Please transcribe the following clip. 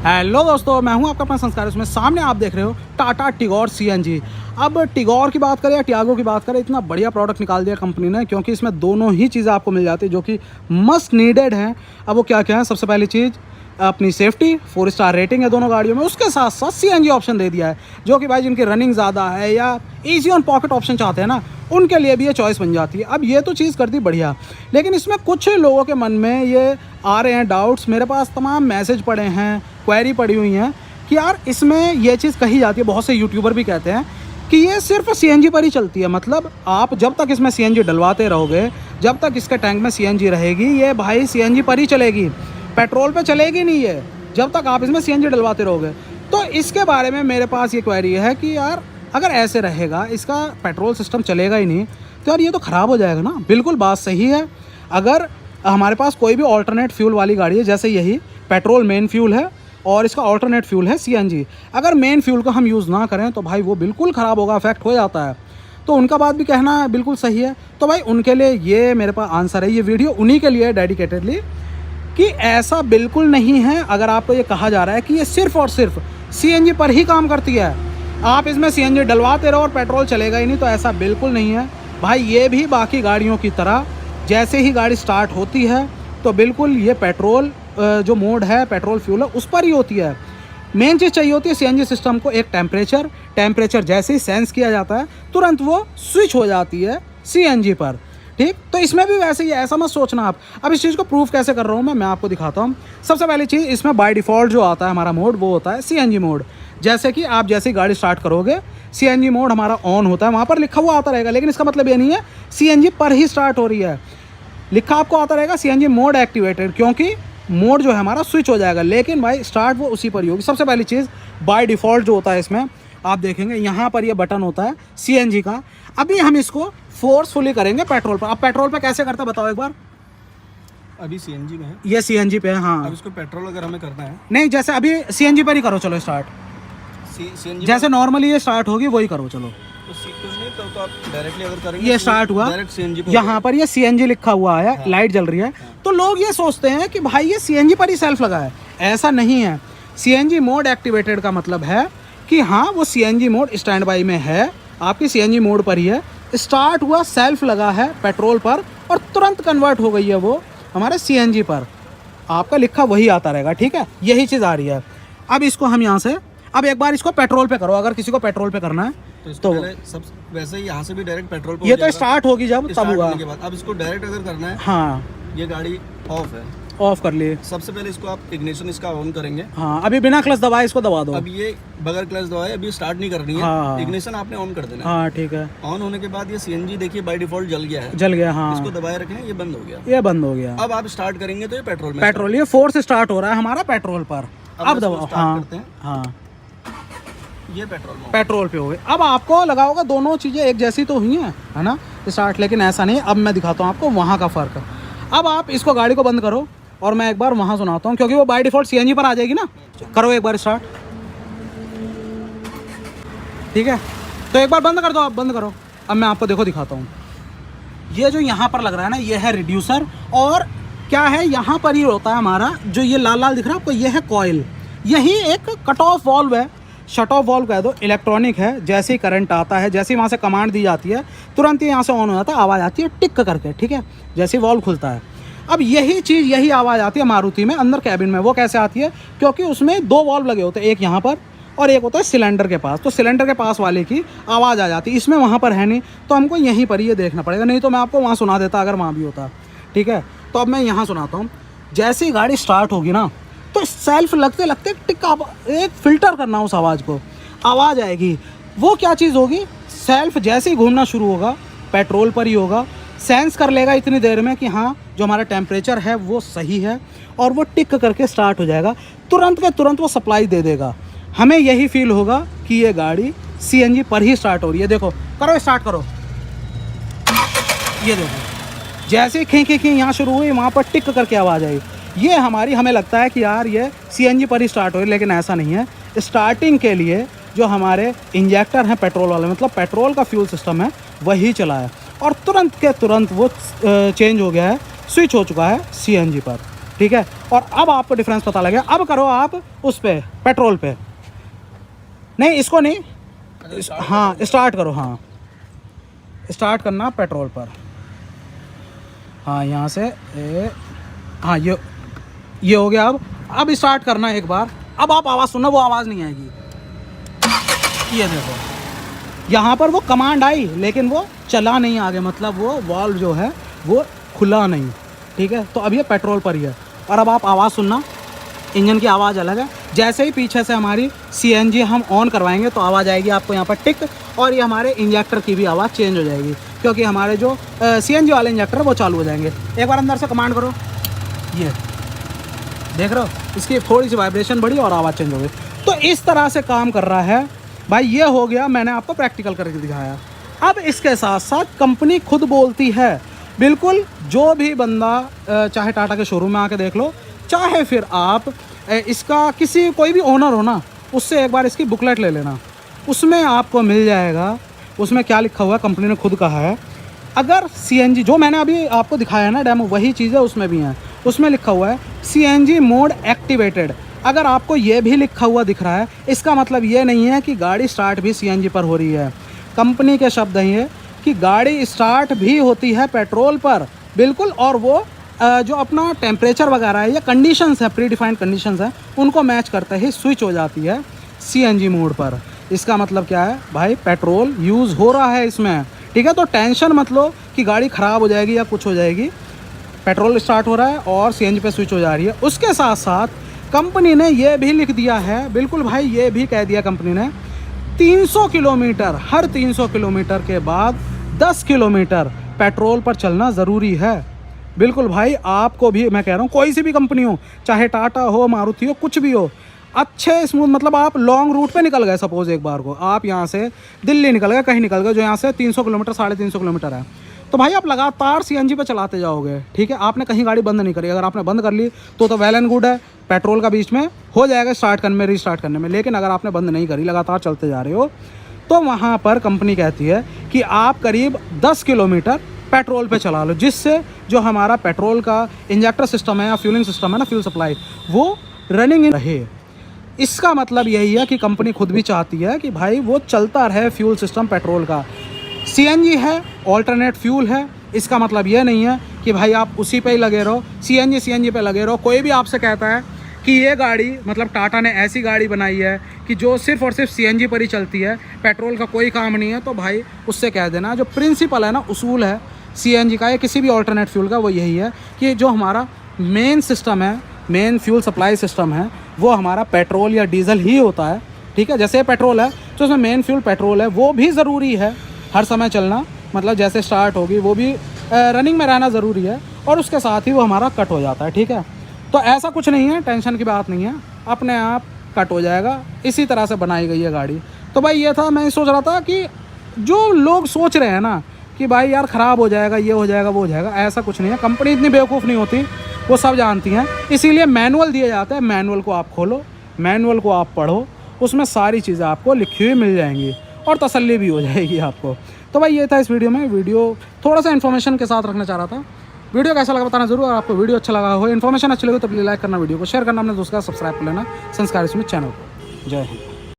Hello दोस्तों, मैं हूं आपका अपना संस्कार। इसमें सामने आप देख रहे हो टाटा टिगोर सीएनजी। अब टिगोर की बात करें या टियागो की बात करें, इतना बढ़िया प्रोडक्ट निकाल दिया कंपनी ने, क्योंकि इसमें दोनों ही चीज़ें आपको मिल जाती है जो कि मस्ट नीडेड हैं। अब वो क्या क्या है? सबसे पहली चीज़ अपनी सेफ्टी, 4 स्टार रेटिंग है दोनों गाड़ियों में। उसके साथ साथ सीएनजी ऑप्शन दे दिया है, जो कि भाई जिनकी रनिंग ज़्यादा है या ईजी ऑन पॉकेट ऑप्शन चाहते हैं ना, उनके लिए भी ये चॉइस बन जाती है। अब ये तो चीज़ करती बढ़िया, लेकिन इसमें कुछ लोगों के मन में ये आ रहे हैं डाउट्स। मेरे पास तमाम मैसेज पड़े हैं, क्वेरी पड़ी हुई हैं कि यार इसमें ये चीज़ कही जाती है, बहुत से यूट्यूबर भी कहते हैं कि ये सिर्फ सीएनजी पर ही चलती है। मतलब आप जब तक इसमें सीएनजी डलवाते रहोगे, जब तक इसके टैंक में सीएनजी रहेगी, ये भाई सीएनजी पर ही चलेगी, पेट्रोल पे चलेगी नहीं है जब तक आप इसमें सीएनजी डलवाते रहोगे। तो इसके बारे में मेरे पास ये क्वेरी है कि यार अगर ऐसे रहेगा, इसका पेट्रोल सिस्टम चलेगा ही नहीं, तो यार ये तो ख़राब हो जाएगा ना। बिल्कुल बात सही है। अगर हमारे पास कोई भी ऑल्टरनेट फ्यूल वाली गाड़ी है, जैसे यही पेट्रोल मेन फ्यूल है और इसका ऑल्टरनेट फ्यूल है सीएनजी, अगर मेन फ्यूल को हम यूज़ ना करें तो भाई वो बिल्कुल ख़राब होगा, अफेक्ट हो जाता है। तो उनका बात भी कहना बिल्कुल सही है। तो भाई उनके लिए ये मेरे पास आंसर है, ये वीडियो उन्हीं के लिए डेडिकेटेडली, कि ऐसा बिल्कुल नहीं है। अगर आपको ये कहा जा रहा है कि ये सिर्फ़ और सिर्फ सीएनजी पर ही काम करती है, आप इसमें सीएनजी डलवाते रहो और पेट्रोल चलेगा ही नहीं, तो ऐसा बिल्कुल नहीं है भाई। ये भी बाकी गाड़ियों की तरह जैसे ही गाड़ी स्टार्ट होती है तो बिल्कुल ये पेट्रोल जो मोड है, पेट्रोल फ्यूल है, उस पर ही होती है। मेन चीज़ चाहिए होती है सीएनजी सिस्टम को एक टेम्परेचर जैसे ही सेंस किया जाता है तुरंत वो स्विच हो जाती है सीएनजी पर। ठीक, तो इसमें भी वैसे ही है, ऐसा मत सोचना आप। अब इस चीज़ को प्रूफ कैसे कर रहा हूँ मैं आपको दिखाता हूँ। सबसे पहली चीज़, इसमें बाय डिफ़ॉल्ट जो आता है हमारा मोड, वो होता है सीएनजी मोड। जैसे कि आप जैसे ही गाड़ी स्टार्ट करोगे, सीएनजी मोड हमारा ऑन होता है, वहाँ पर लिखा हुआ आता रहेगा, लेकिन इसका मतलब ये नहीं है सीएनजी पर ही स्टार्ट हो रही है। लिखा आपको आता रहेगा सीएनजी मोड एक्टिवेटेड, क्योंकि मोड जो है हमारा स्विच हो जाएगा, लेकिन भाई स्टार्ट वो उसी पर ही होगी। सबसे पहली चीज़, बाय डिफ़ॉल्ट जो होता है इसमें आप देखेंगे यहाँ पर ये बटन होता है सीएनजी का। अभी हम इसको फोर्सफुली करेंगे पेट्रोल पर। अब पेट्रोल पे कैसे करता है बताओ एक बार। अभी सीएनजी में है, ये सीएनजी पे है। हाँ, अब इसको पेट्रोल अगर हमें करना है, नहीं जैसे अभी सीएनजी पर ही करो, चलो स्टार्ट। सीएनजी जैसे नॉर्मली ये स्टार्ट होगी वही करो, चलो। तो कुछ नहीं तो आप डायरेक्टली अगर करेंगे, ये स्टार्ट हुआ, डायरेक्ट सीएनजी यहाँ पर ये सीएनजी लिखा हुआ है। हाँ। लाइट जल रही है। हाँ। तो लोग ये सोचते हैं कि भाई ये सीएनजी पर ही सेल्फ लगा है। ऐसा नहीं है। सीएनजी मोड एक्टिवेटेड का मतलब है कि हाँ वो सीएनजी मोड स्टैंड बाई में है, आपकी सीएनजी मोड पर ही है, स्टार्ट हुआ, सेल्फ लगा है पेट्रोल पर और तुरंत कन्वर्ट हो गई है वो हमारे सीएनजी पर। आपका लिखा वही आता रहेगा। ठीक है, यही चीज़ आ रही है। अब इसको हम यहाँ से, अब एक बार इसको पेट्रोल पे करो, अगर किसी को पेट्रोल पे करना है तो सब वैसे ही यहाँ से भी डायरेक्ट पेट्रोल पे ये तो स्टार्ट होगी जब तब हुआ के बाद। अब इसको डायरेक्ट अगर करना है, हाँ ये गाड़ी ऑफ है, ऑफ कर लिए। सबसे पहले इसको आप इग्निशन इसका ऑन करेंगे। हाँ, अभी बिना क्लच दबाए इसको दबा दो। अब ये बगैर क्लच दबाए अभी स्टार्ट नहीं करनी है। हाँ, इग्निशन आपने ऑन कर देना। हाँ ठीक है। ऑन होने के बाद ये सीएनजी देखिए बाय डिफॉल्ट जल गया है, जल गया। हाँ, इसको दबाए रखें, ये बंद हो गया, ये बंद हो गया। अब आप स्टार्ट करेंगे तो ये पेट्रोल में, पेट्रोल ये फोर्स स्टार्ट हो रहा है हमारा पेट्रोल पर। अब दबाओ। हाँ करते हैं। हाँ, ये पेट्रोल पे हो गए। अब आपको लगा होगा दोनों चीज़ें एक जैसी तो हुई हैं, है ना, स्टार्ट, लेकिन ऐसा नहीं। अब मैं दिखाता हूँ आपको वहाँ का फ़र्क। अब आप इसको गाड़ी को बंद करो और मैं एक बार वहाँ सुनाता हूँ, क्योंकि वो बाय डिफ़ॉल्ट सीएनजी पर आ जाएगी ना। करो एक बार स्टार्ट। ठीक है, तो एक बार बंद कर दो, आप बंद करो। अब मैं आपको देखो दिखाता हूँ। ये जो यहाँ पर लग रहा है ना, ये है रिड्यूसर, और क्या है यहाँ पर ही होता है हमारा जो ये लाल लाल दिख रहा है आपको, ये है कॉइल। यही एक कट ऑफ वॉल्व है, शट ऑफ वॉल्व कह दो, इलेक्ट्रॉनिक है। जैसे ही करंट आता है, जैसे ही वहाँ से कमांड दी जाती है, तुरंत ही यहाँ से ऑन हो जाता है, आवाज़ आती है टिक करके। ठीक है, जैसे ही वॉल्व खुलता है। अब यही चीज़, यही आवाज़ आती है मारुति में अंदर कैबिन में। वो कैसे आती है? क्योंकि उसमें 2 वॉल्व लगे होते हैं, एक यहाँ पर और एक होता है सिलेंडर के पास। तो सिलेंडर के पास वाले की आवाज़ आ जाती है, इसमें वहाँ पर है नहीं, तो हमको यहीं पर ये देखना पड़ेगा। नहीं तो मैं आपको वहाँ सुना देता अगर वहाँ भी होता। ठीक है, तो अब मैं यहाँ सुनाता हूँ। जैसे ही गाड़ी स्टार्ट होगी ना, तो सेल्फ लगते लगते टिक, आप एक फ़िल्टर करना उस आवाज़ को, आवाज़ आएगी। वो क्या चीज़ होगी? सेल्फ जैसे ही घूमना शुरू होगा, पेट्रोल पर ही होगा, सेंस कर लेगा इतनी देर में कि हाँ जो हमारा टेम्परेचर है वो सही है, और वो टिक करके स्टार्ट हो जाएगा। तुरंत के तुरंत वो सप्लाई दे देगा। हमें यही फील होगा कि ये गाड़ी सीएनजी पर ही स्टार्ट हो रही है। देखो, करो स्टार्ट करो, ये देखो, जैसे खी खी खी यहाँ शुरू हुई, वहाँ पर टिक करके आवाज़ आई। ये हमारी, हमें लगता है कि यार ये सीएनजी पर ही स्टार्ट हो रही है, लेकिन ऐसा नहीं है। स्टार्टिंग के लिए जो हमारे इंजेक्टर हैं पेट्रोल वाले, मतलब पेट्रोल का फ्यूल सिस्टम है, वही चला है, और तुरंत के तुरंत वो चेंज हो गया है, स्विच हो चुका है सीएनजी पर। ठीक है। और अब आपको डिफरेंस पता लगे। अब करो आप उस पे पेट्रोल पे, नहीं इसको नहीं, हाँ स्टार्ट करो, हाँ स्टार्ट करना पेट्रोल पर, हाँ यहाँ से हाँ ये हो गया। अब स्टार्ट करना एक बार। अब आप आवाज़ सुनना, वो आवाज़ नहीं आएगी। ये देखो यहाँ पर वो कमांड आई लेकिन वो चला नहीं आगे, मतलब वो वाल्व जो है वो खुला नहीं, ठीक है। तो अब ये पेट्रोल पर ही है। और अब आप आवाज़ सुनना, इंजन की आवाज़ अलग है। जैसे ही पीछे से हमारी CNG हम ऑन करवाएंगे तो आवाज़ आएगी आपको यहाँ पर टिक, और ये हमारे इंजेक्टर की भी आवाज़ चेंज हो जाएगी, क्योंकि हमारे जो CNG वाले इंजेक्टर वो चालू हो जाएंगे। एक बार अंदर से कमांड करो, ये देख रहे हो, इसकी थोड़ी सी वाइब्रेशन बढ़ी और आवाज़ चेंज हो गई। तो इस तरह से काम कर रहा है भाई। ये हो गया, मैंने आपको प्रैक्टिकल करके दिखाया। अब इसके साथ साथ कंपनी खुद बोलती है, बिल्कुल जो भी बंदा चाहे टाटा के शोरूम में आके देख लो, चाहे फिर आप इसका किसी कोई भी ओनर हो ना, उससे एक बार इसकी बुकलेट ले लेना, उसमें आपको मिल जाएगा। उसमें क्या लिखा हुआ है, कंपनी ने खुद कहा है, अगर CNG जो मैंने अभी आपको दिखाया ना डेमो, वही चीज़ें उसमें भी हैं। उसमें लिखा हुआ है CNG मोड एक्टिवेटेड। अगर आपको ये भी लिखा हुआ दिख रहा है, इसका मतलब ये नहीं है कि गाड़ी स्टार्ट भी CNG पर हो रही है। कंपनी के शब्द हैं ये कि गाड़ी स्टार्ट भी होती है पेट्रोल पर, बिल्कुल। और वो जो अपना टेम्परेचर वगैरह है या कंडीशंस है, प्री डिफाइंड कंडीशंस हैं, उनको मैच करते ही स्विच हो जाती है CNG मोड पर। इसका मतलब क्या है भाई, पेट्रोल यूज़ हो रहा है इसमें, ठीक है। तो टेंशन मत लो कि गाड़ी ख़राब हो जाएगी या कुछ हो जाएगी। पेट्रोल स्टार्ट हो रहा है और CNG पे स्विच हो जा रही है। उसके साथ साथ कंपनी ने ये भी लिख दिया है, बिल्कुल भाई, ये भी कह दिया कंपनी ने, 300 किलोमीटर, हर 300 किलोमीटर के बाद 10 किलोमीटर पेट्रोल पर चलना ज़रूरी है। बिल्कुल भाई, आपको भी मैं कह रहा हूँ, कोई सी भी कंपनी हो, चाहे टाटा हो, मारुति हो, कुछ भी हो, अच्छे स्मूथ, मतलब आप लॉन्ग रूट पे निकल गए, सपोज एक बार को आप यहाँ से दिल्ली निकल गए, कहीं निकल गए, जो यहाँ से 300 किलोमीटर 350 किलोमीटर है, तो भाई आप लगातार CNG पे चलाते जाओगे, ठीक है। आपने कहीं गाड़ी बंद नहीं करी। अगर आपने बंद कर ली तो वेल एंड गुड है, पेट्रोल का बीच में हो जाएगा स्टार्ट करने में, रीस्टार्ट करने में। लेकिन अगर आपने बंद नहीं करी, लगातार चलते जा रहे हो, तो वहाँ पर कंपनी कहती है कि आप करीब 10 किलोमीटर पेट्रोल पे चला लो, जिससे जो हमारा पेट्रोल का इंजेक्टर सिस्टम है या फ्यूलिंग सिस्टम है ना, फ्यूल सप्लाई, वो रनिंग रहे। इसका मतलब यही है कि कंपनी खुद भी चाहती है कि भाई वो चलता रहे फ्यूल सिस्टम पेट्रोल का। CNG है, ऑल्टरनेट फ्यूल है, इसका मतलब ये नहीं है कि भाई आप उसी पे ही लगे रहो, CNG पे लगे रहो। कोई भी आपसे कहता है कि ये गाड़ी, मतलब टाटा ने ऐसी गाड़ी बनाई है कि जो सिर्फ और सिर्फ CNG पर ही चलती है, पेट्रोल का कोई काम नहीं है, तो भाई उससे कह देना, जो प्रिंसिपल है ना, उसूल है CNG का या किसी भी ऑल्टरनेट फ्यूल का, वो यही है कि जो हमारा मेन सिस्टम है, मेन फ्यूल सप्लाई सिस्टम है, वो हमारा पेट्रोल या डीजल ही होता है, ठीक है। जैसे पेट्रोल है तो उसमें मेन फ्यूल पेट्रोल है, वो भी ज़रूरी है हर समय चलना, मतलब जैसे स्टार्ट होगी वो भी रनिंग में रहना ज़रूरी है, और उसके साथ ही वो हमारा कट हो जाता है, ठीक है। तो ऐसा कुछ नहीं है, टेंशन की बात नहीं है, अपने आप कट हो जाएगा। इसी तरह से बनाई गई है गाड़ी। तो भाई ये था, मैं सोच रहा था कि जो लोग सोच रहे हैं ना कि भाई यार ख़राब हो जाएगा, ये हो जाएगा, वो हो जाएगा, ऐसा कुछ नहीं है। कंपनी इतनी बेवकूफ़ नहीं होती, वो सब जानती हैं। इसीलिए मैनुअल दिए जाते हैं, मैनुअल को आप खोलो, मैनुअल को आप पढ़ो, उसमें सारी चीज़ें आपको लिखी हुई मिल जाएंगी और तसल्ली भी हो जाएगी आपको। तो भाई ये था इस वीडियो में, वीडियो थोड़ा सा इन्फॉर्मेशन के साथ रखना चाह रहा था। वीडियो कैसा लगा बताना जरूर। अगर आपको वीडियो अच्छा लगा हो, इन्फॉर्मेशन अच्छी लगी तो प्लीज़ लाइक करना, वीडियो को शेयर करना, अपने दोस्त का सब्सक्राइब कर लेना संस्कार स्मिथ चैनल को। जय हिंद।